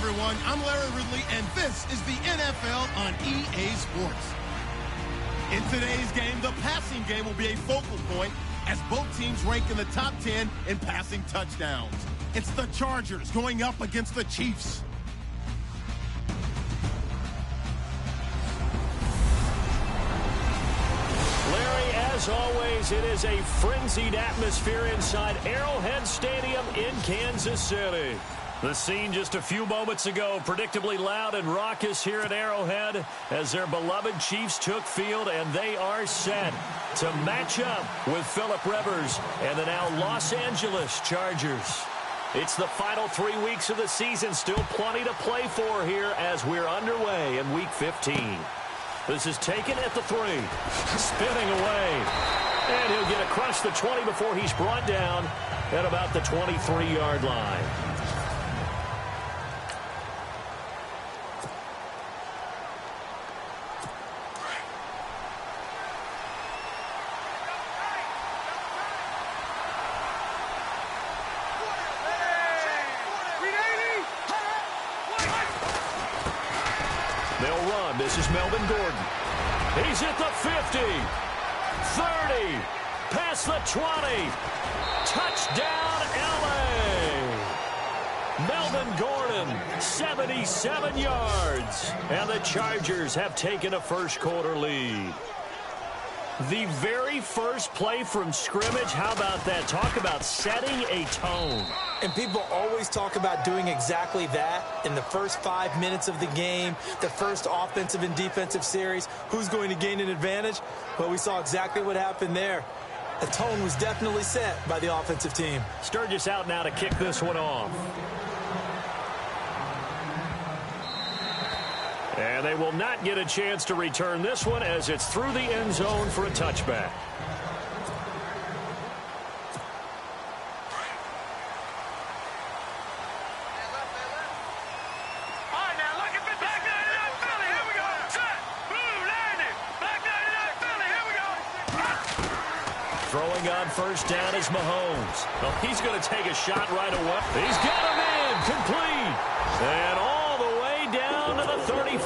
everyone. I'm Larry Ridley, and this is the NFL on EA Sports. In today's game, the passing game will be a focal point as both teams rank in the top 10 in passing touchdowns. It's the Chargers going up against the Chiefs. Larry, as always, it is a frenzied atmosphere inside Arrowhead Stadium in Kansas City. The scene just a few moments ago, predictably loud and raucous here at Arrowhead as their beloved Chiefs took field, and they are set to match up with Philip Rivers and the now Los Angeles Chargers. It's the final 3 weeks of the season, still plenty to play for here as we're underway in Week 15. This is taken at the 3, spinning away, and he'll get across the 20 before he's brought down at about the 23-yard line. They'll run. This is Melvin Gordon. He's at the 50, 30, past the 20. Touchdown, L.A. Melvin Gordon, 77 yards. And the Chargers have taken a first-quarter lead. The very first play from scrimmage, how about that? Talk about setting a tone. And people always talk about doing exactly that in the first 5 minutes of the game, the first offensive and defensive series. Who's going to gain an advantage? Well, we saw exactly what happened there. The tone was definitely set by the offensive team. Sturgis out now to kick this one off. And they will not get a chance to return this one as it's through the end zone for a touchback. Throwing on first down is Mahomes. Well, he's going to take a shot right away. He's got him in, complete. And all the way down to the 35.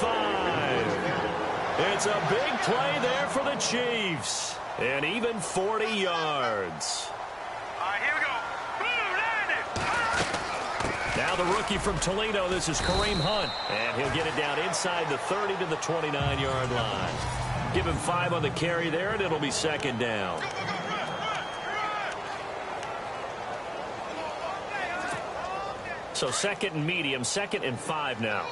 It's a big play there for the Chiefs. And even 40 yards. All right, here we go. Boom, landed. Now the rookie from Toledo, this is Kareem Hunt. And he'll get it down inside the 30 to the 29-yard line. Give him 5 on the carry there, and it'll be second down. So second and medium, 2nd and 5 now. All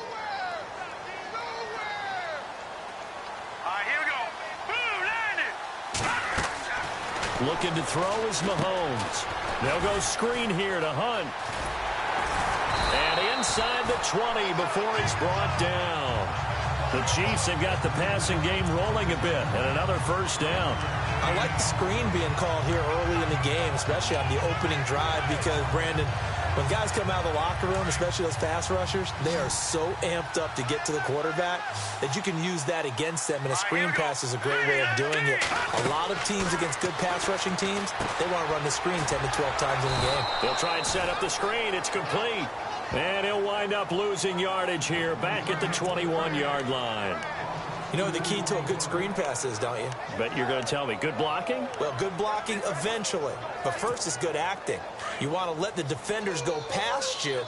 right, here we go. Boom, landed. Looking to throw is Mahomes. They'll go screen here to Hunt. And inside the 20 before he's brought down. The Chiefs have got the passing game rolling a bit, and another first down. I like the screen being called here early in the game, especially on the opening drive, because, Brandon, when guys come out of the locker room, especially those pass rushers, they are so amped up to get to the quarterback that you can use that against them, and a screen pass is a great way of doing it. A lot of teams against good pass rushing teams, they want to run the screen 10 to 12 times in a game. They'll try and set up the screen. It's complete. And he'll wind up losing yardage here back at the 21-yard line. You know what the key to a good screen pass is, don't you? But you're going to tell me, good blocking? Well, good blocking eventually. But first is good acting. You want to let the defenders go past you,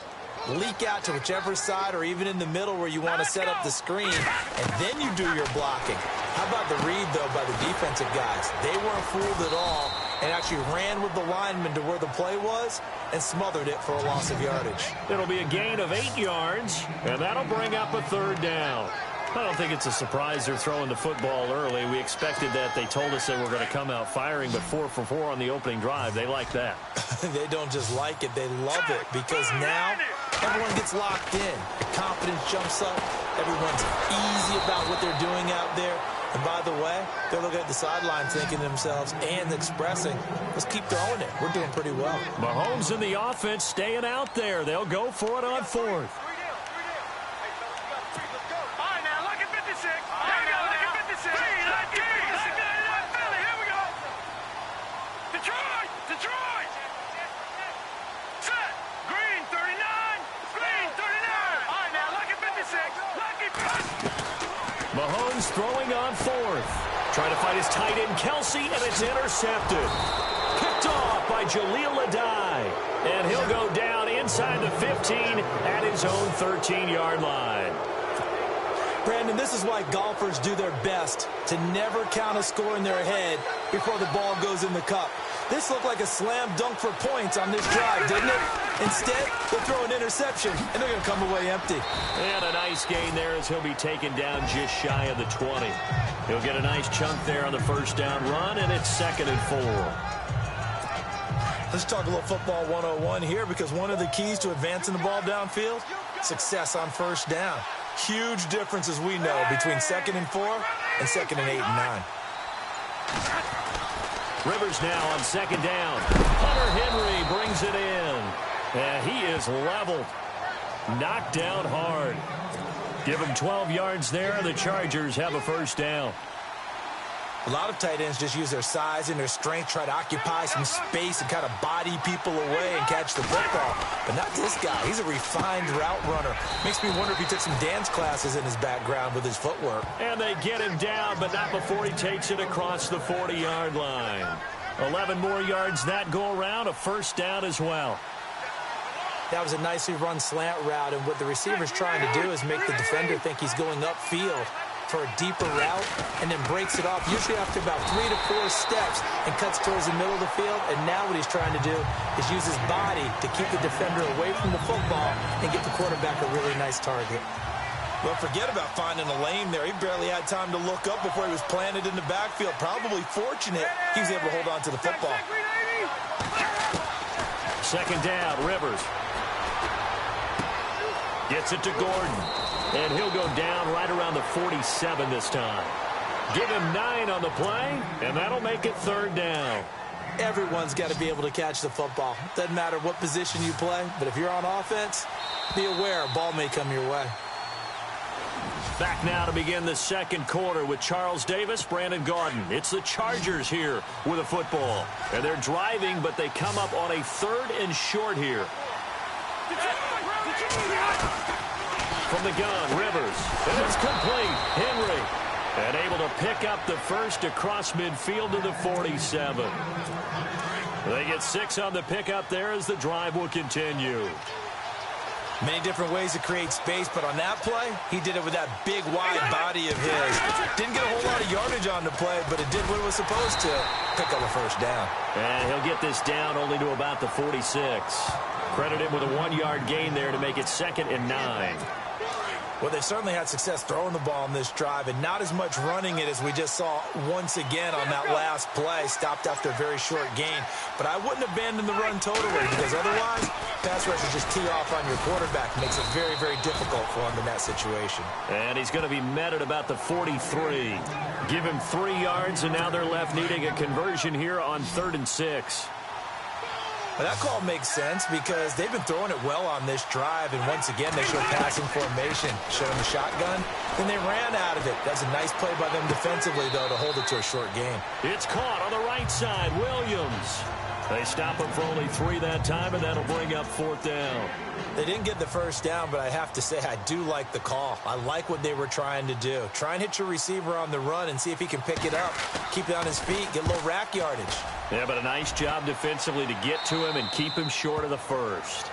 leak out to whichever side or even in the middle where you want to set up the screen, and then you do your blocking. How about the read, though, by the defensive guys? They weren't fooled at all and actually ran with the lineman to where the play was and smothered it for a loss of yardage. It'll be a gain of 8 yards, and that'll bring up a third down. I don't think it's a surprise they're throwing the football early. We expected that. They told us they were going to come out firing, but 4 for 4 on the opening drive. They like that. They don't just like it. They love it because now everyone gets locked in. The confidence jumps up. Everyone's easy about what they're doing out there. And by the way, they're looking at the sidelines thinking to themselves and expressing, let's keep throwing it. We're doing pretty well. Mahomes and the offense staying out there. They'll go for it on 4th. Set. Green 39. Green 39. All right, now. Rivers throwing on fourth. Trying to fight his tight end, Kelsey, and it's intercepted. Picked off by Jaleel Adai. And he'll go down inside the 15 at his own 13-yard line. Brandon, this is why golfers do their best to never count a score in their head before the ball goes in the cup. This looked like a slam dunk for points on this drive, didn't it? Instead, they'll throw an interception, and they're going to come away empty. And a nice gain there as he'll be taken down just shy of the 20. He'll get a nice chunk there on the first down run, and it's 2nd and 4. Let's talk a little football 101 here, because one of the keys to advancing the ball downfield, success on first down. Huge difference, as we know, between 2nd and 4 and 2nd and 8 and 9. Rivers now on 2nd down. Hunter Henry brings it in. And he is leveled. Knocked down hard. Give him 12 yards there. The Chargers have a first down. A lot of tight ends just use their size and their strength, try to occupy some space and kind of body people away and catch the football. But not this guy. He's a refined route runner. Makes me wonder if he took some dance classes in his background with his footwork. And they get him down, but not before he takes it across the 40-yard line. 11 more yards that go around, a first down as well. That was a nicely run slant route, and what the receiver's trying to do is make the defender think he's going upfield for a deeper route, and then breaks it off, usually after about 3 to 4 steps, and cuts towards the middle of the field. And now what he's trying to do is use his body to keep the defender away from the football and get the quarterback a really nice target. Well, forget about finding a lane there. He barely had time to look up before he was planted in the backfield. Probably fortunate he was able to hold on to the football. 2nd down, Rivers. Gets it to Gordon. And he'll go down right around the 47 this time. Give him 9 on the play, and that'll make it 3rd down. Everyone's got to be able to catch the football. Doesn't matter what position you play, but if you're on offense, be aware a ball may come your way. Back now to begin the 2nd quarter with Charles Davis, Brandon Gaudin. It's the Chargers here with a football. And they're driving, but they come up on a 3rd and short here. From the gun, Rivers. And it's complete. Henry. And able to pick up the first across midfield to the 47. They get 6 on the pickup there as the drive will continue. Many different ways to create space, but on that play, he did it with that big, wide body of his. Didn't get a whole lot of yardage on the play, but it did what it was supposed to. Pick up a first down. And he'll get this down only to about the 46. Credit him with a 1-yard gain there to make it 2nd and 9. Well, they've certainly had success throwing the ball in this drive, and not as much running it as we just saw once again on that last play. Stopped after a very short gain. But I wouldn't abandon the run totally, because otherwise, pass rushers just tee off on your quarterback. Makes it very, very difficult for him in that situation. And he's going to be met at about the 43. Give him 3 yards, and now they're left needing a conversion here on 3rd and 6. Well, that call makes sense because they've been throwing it well on this drive, and once again, they showed passing formation. Showed them the shotgun, then they ran out of it. That's a nice play by them defensively, though, to hold it to a short game. It's caught on the right side. Williams. They stop him for only 3 that time, and that'll bring up 4th down. They didn't get the first down, but I have to say I do like the call. I like what they were trying to do. Try and hit your receiver on the run and see if he can pick it up. Keep it on his feet, get a little rack yardage. Yeah, but a nice job defensively to get to him and keep him short of the first.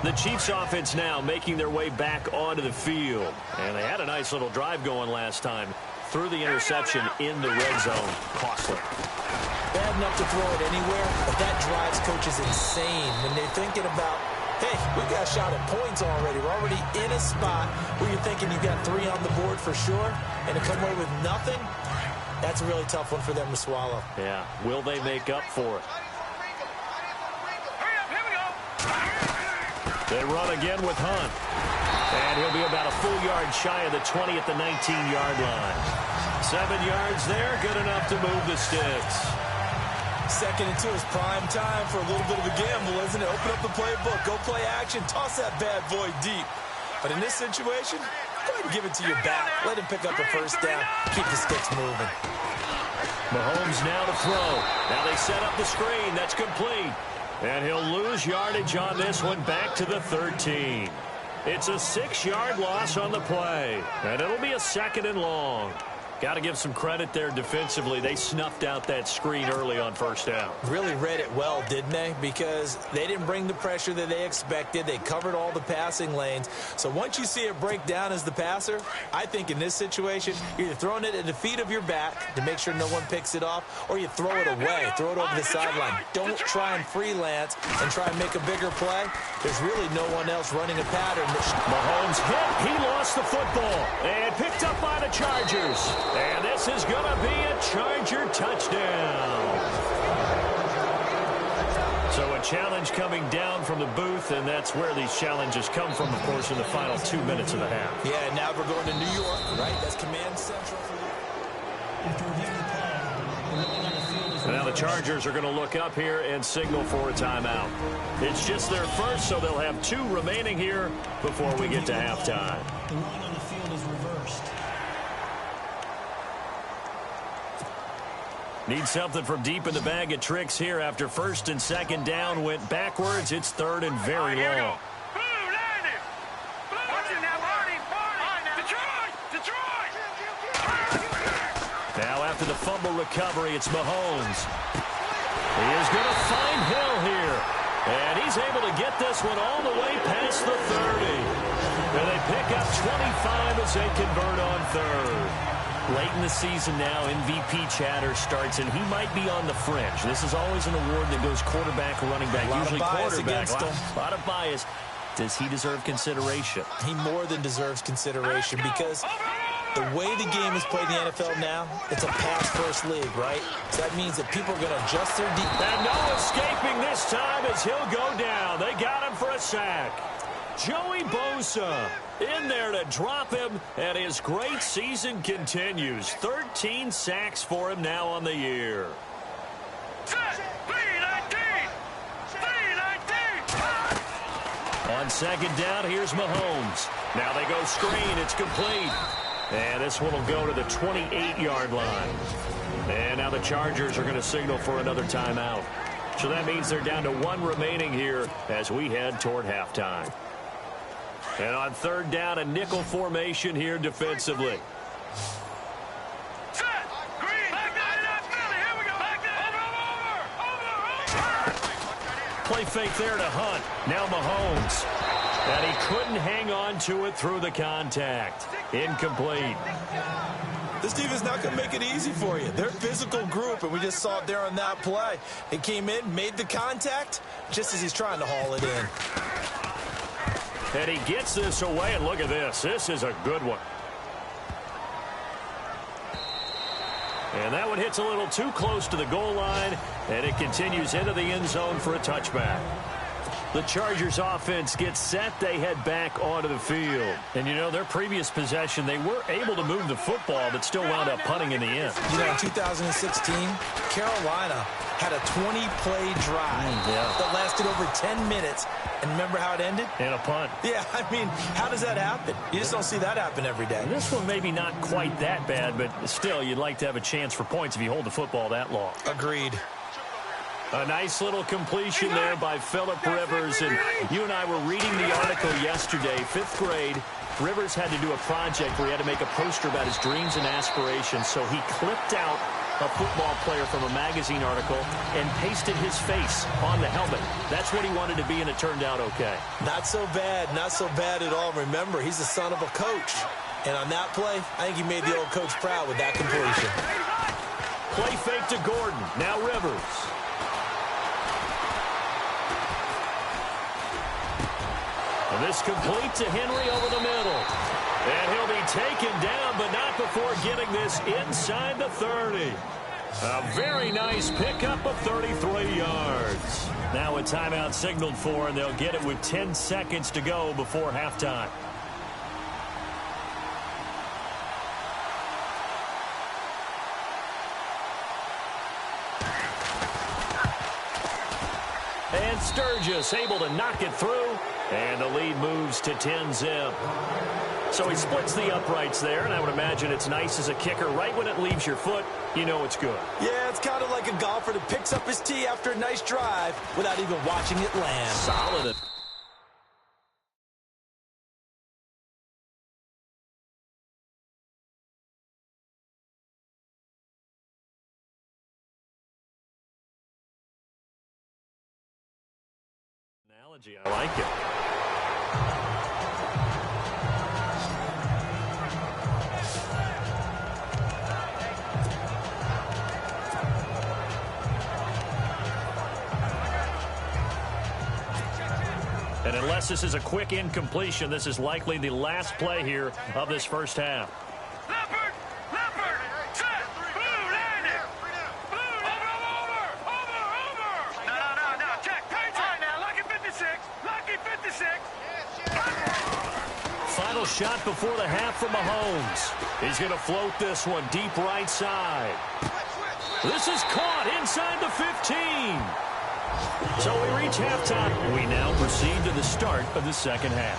The Chiefs offense now making their way back onto the field. And they had a nice little drive going last time. Threw the interception in the red zone. Costly. Bad enough to throw it anywhere, but that drives coaches insane when they're thinking about, hey, we got a shot at points already. We're already in a spot where you're thinking you've got 3 on the board for sure, and to come away with nothing, that's a really tough one for them to swallow. Yeah, will they make up for it? They run again with Hunt. And he'll be about a full yard shy of the 20 at the 19-yard line. 7 yards there, good enough to move the sticks. 2nd and 2 is prime time for a little bit of a gamble, isn't it? Open up the playbook, go play action, toss that bad boy deep. But in this situation, go ahead and give it to your back. Let him pick up a first down. Keep the sticks moving. Mahomes now to throw. Now they set up the screen. That's complete. And he'll lose yardage on this one back to the 13. It's a 6-yard loss on the play. And it'll be a 2nd and long. Got to give some credit there defensively. They snuffed out that screen early on 1st down. Really read it well, didn't they? Because they didn't bring the pressure that they expected. They covered all the passing lanes. So once you see it break down as the passer, I think in this situation, you're either throwing it at the feet of your back to make sure no one picks it off, or you throw it away, throw it over the sideline. Don't try and freelance and try and make a bigger play. There's really no one else running a pattern. Mahomes hit. He lost the football and picked up by the Chargers. And this is going to be a Charger touchdown. So a challenge coming down from the booth, and that's where these challenges come from, of course, in the final 2 minutes of the half. Yeah, now we're going to New York, right? That's command central for you. Now the Chargers are going to look up here and signal for a timeout. It's just their first, so they'll have 2 remaining here before we get to halftime. The run on the field is reversed. Need something from deep in the bag of tricks here after 1st and 2nd down went backwards. It's 3rd and very long. Now after the fumble recovery, it's Mahomes. He is going to find Hill here. And he's able to get this one all the way past the 30. And they pick up 25 as they convert on 3rd. Late in the season now, MVP chatter starts, and he might be on the fringe. This is always an award that goes quarterback or running back, usually quarterback. A lot of bias. Does he deserve consideration? He more than deserves consideration because the way the game is played in the NFL now, it's a pass-first league, right? So that means that people are going to adjust their defense. And no escaping this time as he'll go down. They got him for a sack. Joey Bosa in there to drop him, and his great season continues. 13 sacks for him now on the year. On 2nd down, here's Mahomes. Now they go screen. It's complete. And this one will go to the 28-yard line. And now the Chargers are going to signal for another timeout. So that means they're down to 1 remaining here as we head toward halftime. And on 3rd down, a nickel formation here defensively. Play fake there to Hunt. Now Mahomes. And he couldn't hang on to it through the contact. Incomplete. This defense not going to make it easy for you. They're a physical group, and we just saw it there on that play. It came in, made the contact, just as he's trying to haul it in. And he gets this away, and look at this. This is a good one. And that one hits a little too close to the goal line, and it continues into the end zone for a touchback. The Chargers offense gets set. They head back onto the field. And, you know, their previous possession, they were able to move the football, but still wound up punting in the end. You know, in 2016, Carolina had a 20-play drive that lasted over 10 minutes. And remember how it ended? In a punt. Yeah, I mean, how does that happen? You just don't see that happen every day. And this one maybe not quite that bad, but still, you'd like to have a chance for points if you hold the football that long. Agreed. A nice little completion there by Phillip Rivers. And you and I were reading the article yesterday, 5th grade. Rivers had to do a project where he had to make a poster about his dreams and aspirations. So he clipped out a football player from a magazine article and pasted his face on the helmet. That's what he wanted to be, and it turned out okay. Not so bad. Not so bad at all. Remember, he's the son of a coach. And on that play, I think he made the old coach proud with that completion. Play fake to Gordon. Now Rivers. This complete to Henry over the middle. And he'll be taken down, but not before getting this inside the 30. A very nice pickup of 33 yards. Now a timeout signaled for, and they'll get it with 10 seconds to go before halftime. And Sturgis able to knock it through. And the lead moves to 10-zip. So he splits the uprights there, and I would imagine it's nice as a kicker. Right when it leaves your foot, you know it's good. Yeah, it's kind of like a golfer that picks up his tee after a nice drive without even watching it land. Solid. Analogy, I like it. And unless this is a quick incompletion, this is likely the last play here of this first half. Leopard! Leopard! Set! Blue, land it! Blue, over! No, check! Patriot! All right, now, lucky 56! Lucky 56! Final shot before the half from Mahomes. He's going to float this one deep right side. This is caught inside the 15. So we reach halftime. We now proceed to the start of the second half.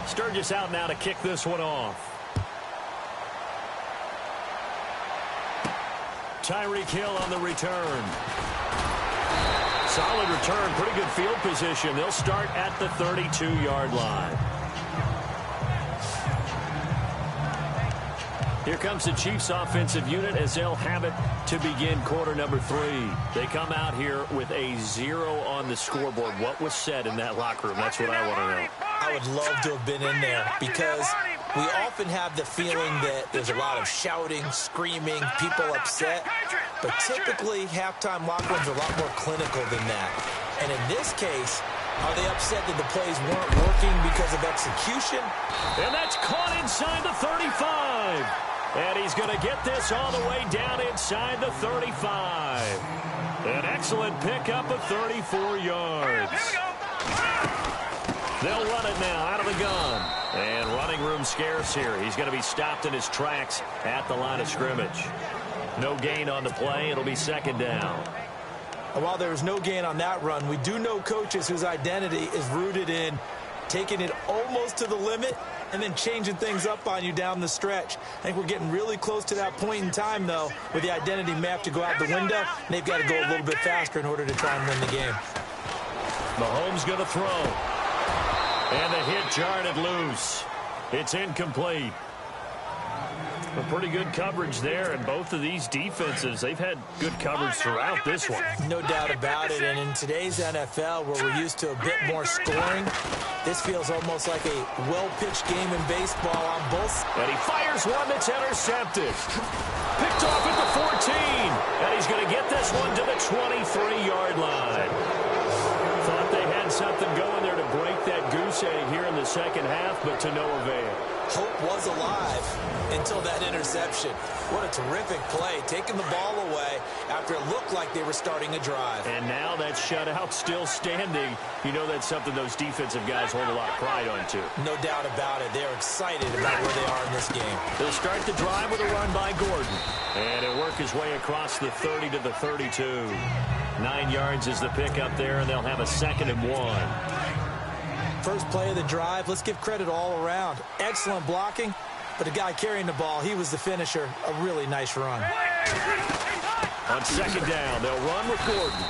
Sturgis out now to kick this one off. Tyreek Hill on the return. Solid return, pretty good field position. They'll start at the 32-yard line. Here comes the Chiefs offensive unit as they'll have it to begin quarter number 3. They come out here with a 0 on the scoreboard. What was said in that locker room? That's what I want to know. I would love to have been in there because we often have the feeling that there's a lot of shouting, screaming, people upset. But typically, halftime locker rooms are a lot more clinical than that. And in this case, are they upset that the plays weren't working because of execution? And that's caught inside the 35. And he's going to get this all the way down inside the 35. An excellent pickup of 34 yards. They'll run it now out of the gun. And running room scarce here. He's going to be stopped in his tracks at the line of scrimmage. No gain on the play. It'll be second down. And while there was no gain on that run, we do know coaches whose identity is rooted in taking it almost to the limit and then changing things up on you down the stretch. I think we're getting really close to that point in time, though, where the identity may have to go out the window, and they've got to go a little bit faster in order to try and win the game. Mahomes going to throw. And the hit jarred it loose. It's incomplete. A pretty good coverage there, and both of these defenses, they've had good coverage throughout this one. No doubt about it, and in today's NFL, where we're used to a bit more scoring, this feels almost like a well-pitched game in baseball on both. And he fires one that's intercepted. Picked off at the 14, and he's going to get this one to the 23-yard line. Thought they had something going there to break that goose egg here in the second half, but to no avail. Hope was alive until that interception. What a terrific play, taking the ball away after it looked like they were starting a drive. And now that shutout still standing. You know that's something those defensive guys hold a lot of pride on, too. No doubt about it. They're excited about where they are in this game. They'll start the drive with a run by Gordon. And he'll work his way across the 30 to the 32. 9 yards is the pickup there, and they'll have a 2nd and 1. First play of the drive, let's give credit all around. Excellent blocking, but the guy carrying the ball, he was the finisher. A really nice run. On 2nd down, they'll run with Gordon.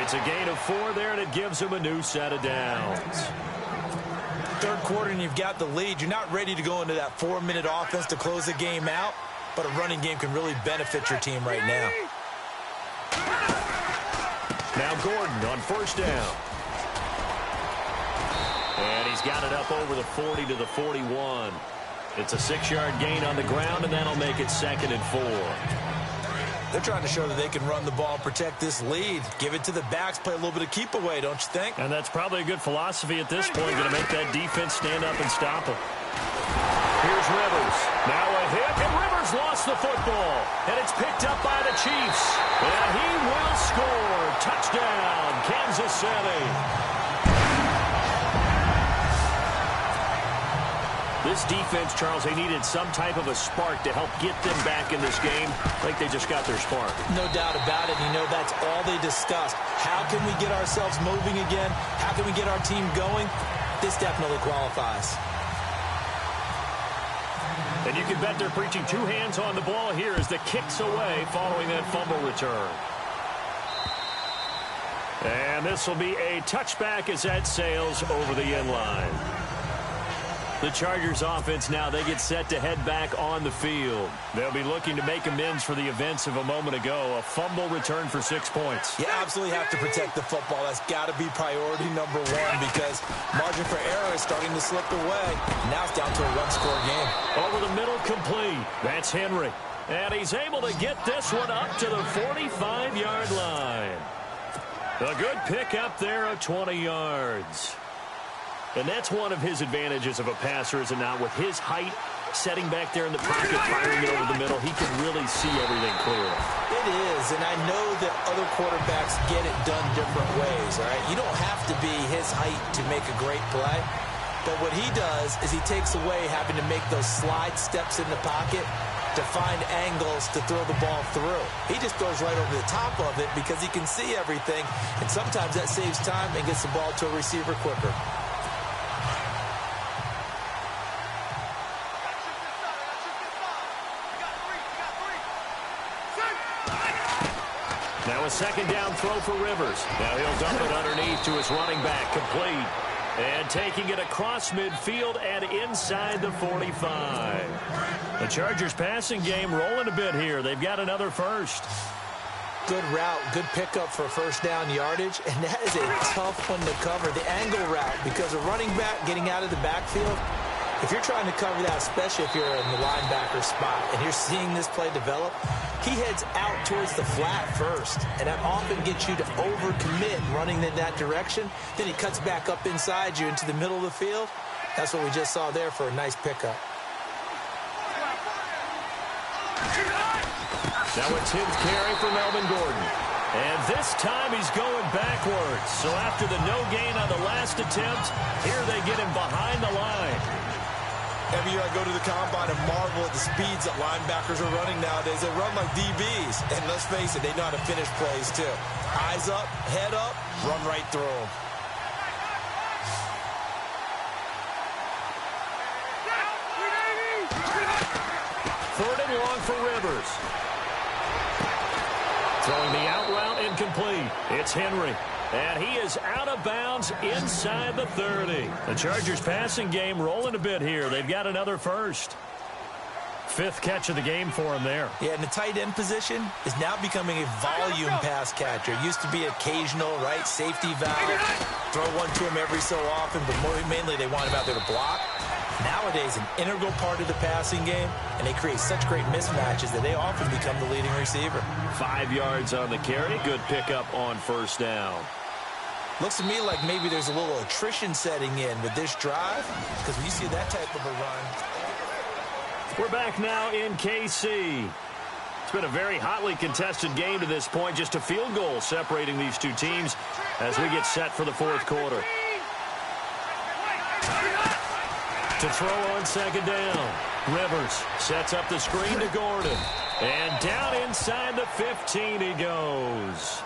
It's a gain of 4 there, and it gives him a new set of downs. Third quarter, and you've got the lead. You're not ready to go into that 4-minute offense to close the game out, but a running game can really benefit your team right now. Now Gordon on 1st down. And he's got it up over the 40 to the 41. It's a 6-yard gain on the ground, and that'll make it 2nd and 4. They're trying to show that they can run the ball and protect this lead. Give it to the backs, play a little bit of keep away, don't you think? And that's probably a good philosophy at this point, going to make that defense stand up and stop him. Here's Rivers. Now a hit, and Rivers lost the football. And it's picked up by the Chiefs. And he will score. Touchdown, Kansas City. This defense, Charles, they needed some type of a spark to help get them back in this game. Like they just got their spark. No doubt about it. You know, that's all they discussed. How can we get ourselves moving again? How can we get our team going? This definitely qualifies. And you can bet they're preaching two hands on the ball here as the kick's away following that fumble return. And this will be a touchback as that sails over the end line. The Chargers offense now, they get set to head back on the field. They'll be looking to make amends for the events of a moment ago. A fumble return for 6 points. You absolutely have to protect the football. That's got to be priority number one because margin for error is starting to slip away. Now it's down to a one-score game. Over the middle, complete. That's Henry. And he's able to get this one up to the 45-yard line. A good pick up there of 20 yards. And that's one of his advantages of a passer, is it not? With his height, setting back there in the pocket, firing it over the middle, he can really see everything clearly. It is, and I know that other quarterbacks get it done different ways, all right? You don't have to be his height to make a great play. But what he does is he takes away having to make those slide steps in the pocket to find angles to throw the ball through. He just throws right over the top of it because he can see everything, and sometimes that saves time and gets the ball to a receiver quicker. Now a second down throw for Rivers. Now he'll dump it underneath to his running back, complete. And taking it across midfield and inside the 45. The Chargers passing game rolling a bit here. They've got another first. Good route, good pickup for first down yardage, and that is a tough one to cover. The angle route, because a running back getting out of the backfield, if you're trying to cover that, especially if you're in the linebacker spot and you're seeing this play develop, he heads out towards the flat first, and that often gets you to overcommit running in that direction. Then he cuts back up inside you into the middle of the field. That's what we just saw there for a nice pickup. Now a 10th carry for Melvin Gordon. And this time he's going backwards. So after the no gain on the last attempt, here they get him behind the line. Every year I go to the combine and marvel at the speeds that linebackers are running nowadays. They run like DBs. And let's face it, they know how to finish plays too. Eyes up, head up, run right through them. Third and long for Rivers. Throwing the out route incomplete. It's Henry. And he is out of bounds inside the 30. The Chargers passing game rolling a bit here. They've got another first. Fifth catch of the game for him there. Yeah, and the tight end position is now becoming a volume pass catcher. It used to be occasional, right, safety valve. Throw one to him every so often, but mainly they want him out there to block. Nowadays, an integral part of the passing game, and they create such great mismatches that they often become the leading receiver. 5 yards on the carry. Good pickup on first down. Looks to me like maybe there's a little attrition setting in with this drive, because when you see that type of a run. We're back now in KC. It's been a very hotly contested game to this point. Just a field goal separating these two teams as we get set for the fourth quarter. To throw on second down. Rivers sets up the screen to Gordon. And down inside the 15 he goes.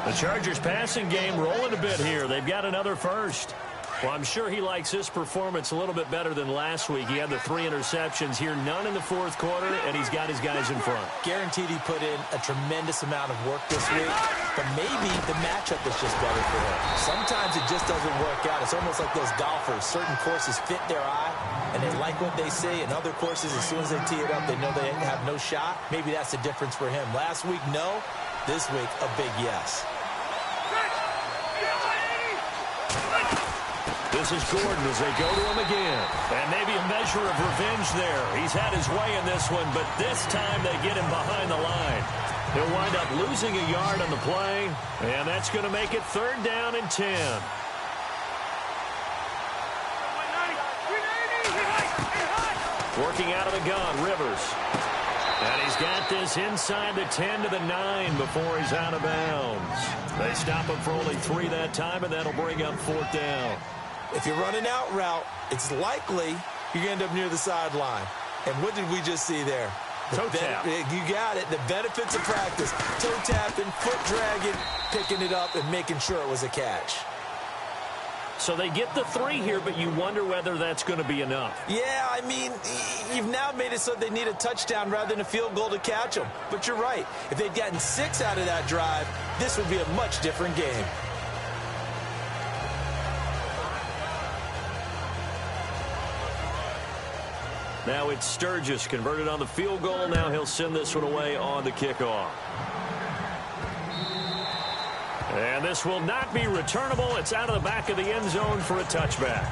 The Chargers passing game rolling a bit here. They've got another first. Well, I'm sure he likes this performance a little bit better than last week. He had the 3 interceptions here, none in the fourth quarter, and he's got his guys in front. Guaranteed he put in a tremendous amount of work this week, but maybe the matchup is just better for him. Sometimes it just doesn't work out. It's almost like those golfers. Certain courses fit their eye, and they like what they see, and other courses, as soon as they tee it up, they know they have no shot. Maybe that's the difference for him. Last week, no. This week, a big yes. This is Gordon as they go to him again. And maybe a measure of revenge there. He's had his way in this one, but this time they get him behind the line. He'll wind up losing a yard on the play, and that's going to make it third down and 10. Working out of the gun, Rivers. And he's got this inside the 10 to the 9 before he's out of bounds. They stop him for only 3 that time, and that'll bring up fourth down. If you're running out route, it's likely you're going to end up near the sideline. And what did we just see there? Toe tap. You got it. The benefits of practice. Toe tapping, foot dragging, picking it up, and making sure it was a catch. So they get the 3 here, but you wonder whether that's going to be enough. Yeah, I mean, you've now made it so they need a touchdown rather than a field goal to catch them. But you're right. If they'd gotten 6 out of that drive, this would be a much different game. Now it's Sturgis converted on the field goal. Now he'll send this one away on the kickoff. And this will not be returnable. It's out of the back of the end zone for a touchback.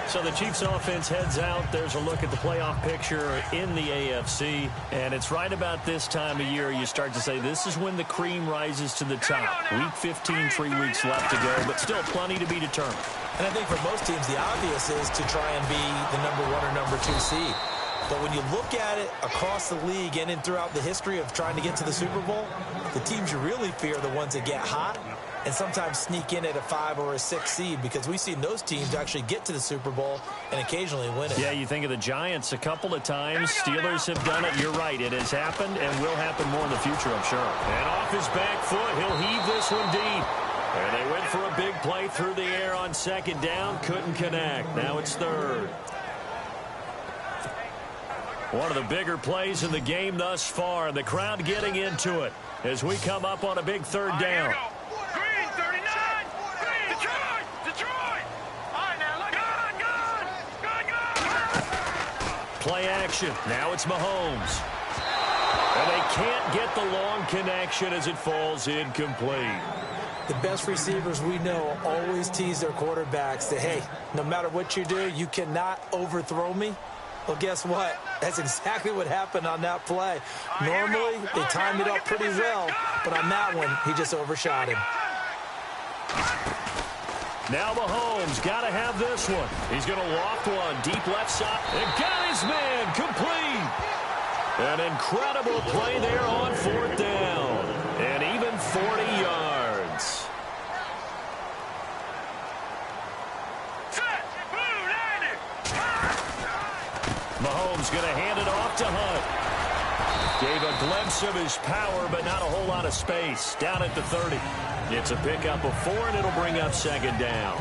So the Chiefs offense heads out. There's a look at the playoff picture in the AFC. And it's right about this time of year you start to say this is when the cream rises to the top. Week 15, 3 weeks left to go, but still plenty to be determined. And I think for most teams, the obvious is to try and be the number 1 or number 2 seed. But when you look at it across the league and throughout the history of trying to get to the Super Bowl, the teams you really fear are the ones that get hot and sometimes sneak in at a 5 or a 6 seed, because we've seen those teams actually get to the Super Bowl and occasionally win it. Yeah, you think of the Giants a couple of times. Steelers have done it. You're right. It has happened and will happen more in the future, I'm sure. And off his back foot, he'll heave this one deep. And they went for a big play through the air on 2nd down. Couldn't connect. Now it's 3rd. One of the bigger plays in the game thus far, and the crowd getting into it as we come up on a big 3rd down. Green, 39. Green, Detroit. Detroit. All right, now, look. Good. Play action. Now it's Mahomes. And they can't get the long connection as it falls incomplete. The best receivers we know always tease their quarterbacks that, hey, no matter what you do, you cannot overthrow me. Well, guess what? That's exactly what happened on that play. Normally, they timed it up pretty well, but on that one, he just overshot him. Now Mahomes got to have this one. He's going to loft one deep left side and got his man complete. An incredible play there on 4th down and even 40 yards. Mahomes going to hand it off to Hunt. Gave a glimpse of his power, but not a whole lot of space. Down at the 30. It's a pickup of 4, and it'll bring up 2nd down.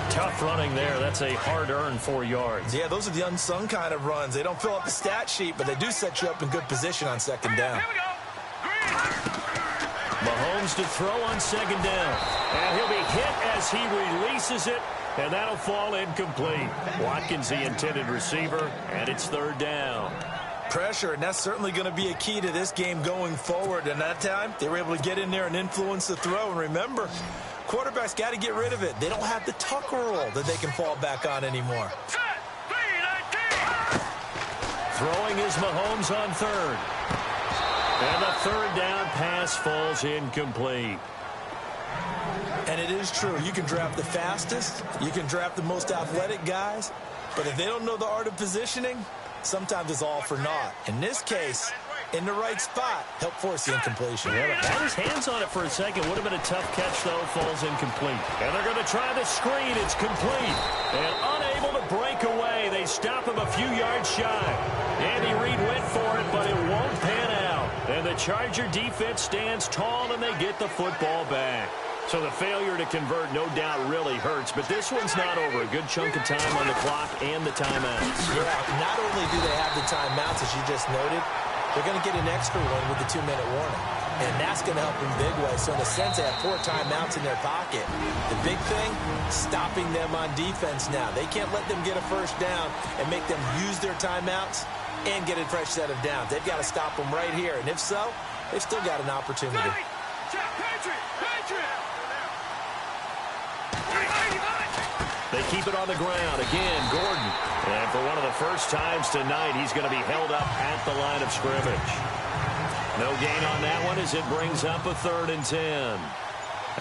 Tough running there. That's a hard-earned 4 yards. Yeah, those are the unsung kind of runs. They don't fill up the stat sheet, but they do set you up in good position on 2nd down. Mahomes to throw on 2nd down. And he'll be hit as he releases it. And that'll fall incomplete. Watkins, the intended receiver, and it's 3rd down. Pressure, and that's certainly going to be a key to this game going forward. And that time, they were able to get in there and influence the throw. And remember, quarterbacks got to get rid of it. They don't have the tuck roll that they can fall back on anymore. Throwing is Mahomes on 3rd. And the 3rd down pass falls incomplete. And it is true. You can draft the fastest. You can draft the most athletic guys. But if they don't know the art of positioning, sometimes it's all for naught. In this case, in the right spot, help force the incompletion. Yeah, had his hands on it for a second. Would have been a tough catch, though. Falls incomplete. And they're going to try the screen. It's complete. And unable to break away. They stop him a few yards shy. Andy Reid went for it, but it won't pan out. And the Charger defense stands tall, and they get the football back. So the failure to convert, no doubt, really hurts. But this one's not over. A good chunk of time on the clock and the timeouts. Yeah, not only do they have the timeouts, as you just noted, they're going to get an extra one with the 2-minute warning. And that's going to help in big ways. So in a sense, they have 4 timeouts in their pocket. The big thing, stopping them on defense now. They can't let them get a 1st down and make them use their timeouts and get a fresh set of downs. They've got to stop them right here. And if so, they've still got an opportunity. They keep it on the ground. Again, Gordon. And for one of the first times tonight, he's going to be held up at the line of scrimmage. No gain on that one as it brings up a 3rd and 10.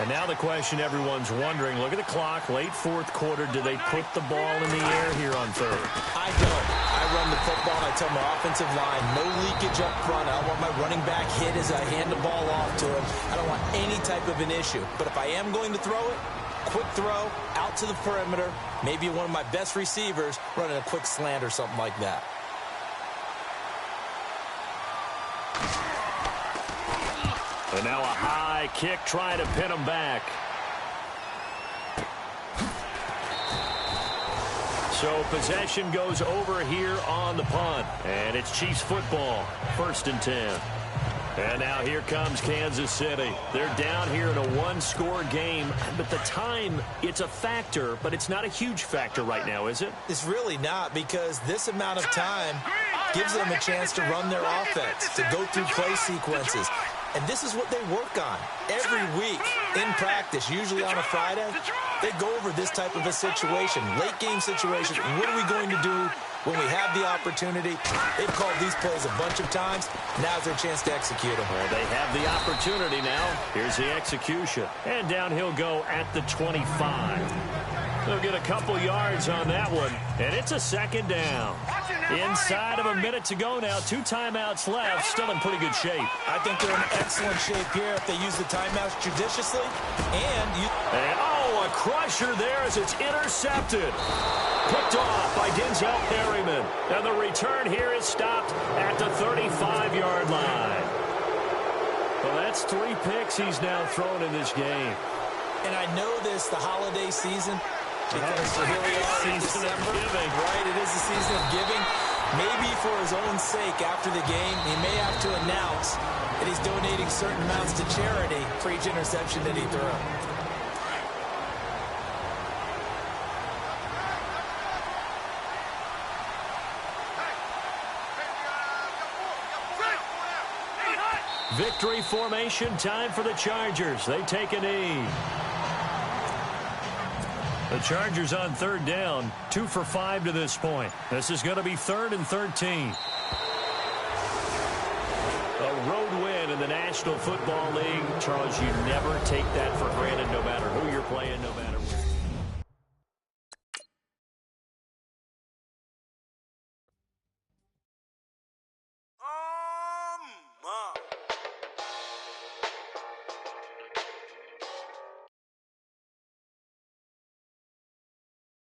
And now the question everyone's wondering, look at the clock, late 4th quarter. Do they put the ball in the air here on 3rd? I don't. I run the football, and I tell my offensive line, no leakage up front. I don't want my running back hit as I hand the ball off to him. I don't want any type of an issue. But if I am going to throw it, quick throw, out to the perimeter, maybe one of my best receivers running a quick slant or something like that. And now a high kick trying to pin him back. So possession goes over here on the punt. And it's Chiefs football, 1st and 10. And now here comes Kansas City. They're down here in a one-score game. But the time, it's a factor, but it's not a huge factor right now, is it? It's really not, because this amount of time gives them a chance to run their offense, to go through play sequences. And this is what they work on every week in practice, usually on a Friday. They go over this type of a situation, late-game situation. What are we going to do when we have the opportunity? They've called these plays a bunch of times. Now's their chance to execute them. Well, they have the opportunity now. Here's the execution. And down he'll go at the 25. They'll get a couple yards on that one, and it's a 2nd down. Inside of a minute to go now, 2 timeouts left, still in pretty good shape. I think they're in excellent shape here if they use the timeouts judiciously. And a crusher there as it's intercepted. Picked off by Denzel Perryman. And the return here is stopped at the 35-yard line. Well, that's 3 picks he's now thrown in this game. And I know this, the holiday season, because here we are in December, right? It is the season of giving. Maybe for his own sake, after the game, he may have to announce that he's donating certain amounts to charity for each interception that he threw. Victory formation, time for the Chargers. They take a knee. The Chargers on 3rd down, 2 for 5 to this point. This is going to be 3rd and 13. A road win in the National Football League. Charles, you never take that for granted, no matter who you're playing, no matter where.